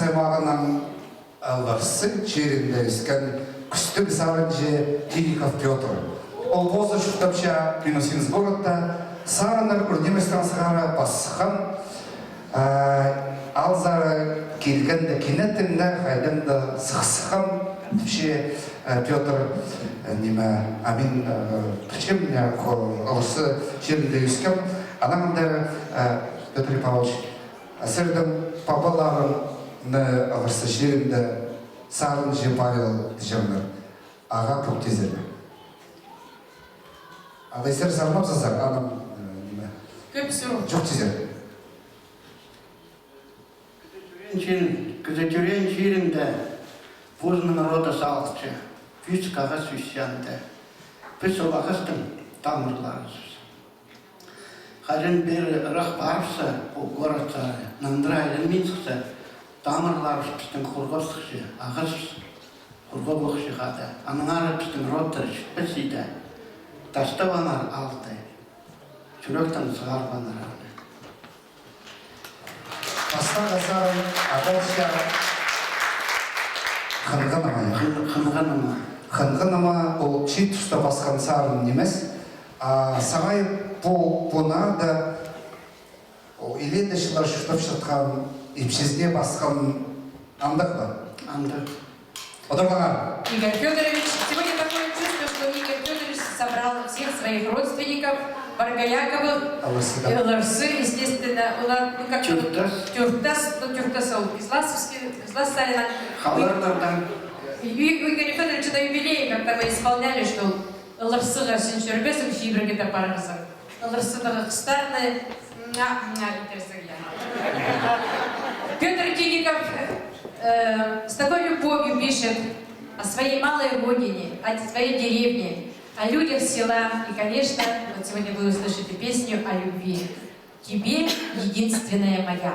саймағынан аларсы черінде өскен күстік сарынжы Тиликов Петр. Ол бозы шуқтапша минусинс городта сарыныр үрдеместен сығара басқан алзары келгенде кенеттінді қайдымды сықсыған түпше Петр неме амин причем алысы жерінде өскен анамында Петр Павлович сірдің папаларыны алысы жерінде сарын же Павел жемдір аға көктезер алайсыр сармапсыздар анам неме жоқ тезер Күзетюрен жерінде возны народа салқычы, физикаға сүйсянды. Біз олағыстың тамырларыз. Қажын бері рақ барысы, ол городца, нандырайлы минсықсы, тамырларыз біздің құрғыстықшы, ағыз құрғылықшы қады. Аныңары біздің родтар шіппесейді, таштаванар алды, жүректің сығарбанар алды. Басқа ғасарын адалша Қынғанама. Қынғанама ол чей тұста басқан сарын немес. Сағай бұна да елендешілер шүштіп шытқан епсізде басқан андық ба? Андық. Одырлаңар. Игорь Федорович, сегодня такое чувство, что Игорь Федорович собрал всех своих родственников, Баргаяковых, Ларсы, естественно, у нас, ну как Тюртас, Излас Сталина. Игорь Федорович на юбилее, когда мы исполняли, что Ларсы Гарсин Чербесов, Фибрик это параза. Ларсы Тарахстаны, Петр Тиликов с такой любовью пишет о своей малой родине, о своей деревне, о людях села. И, конечно, вот сегодня вы услышите песню о любви. Тебе единственная моя.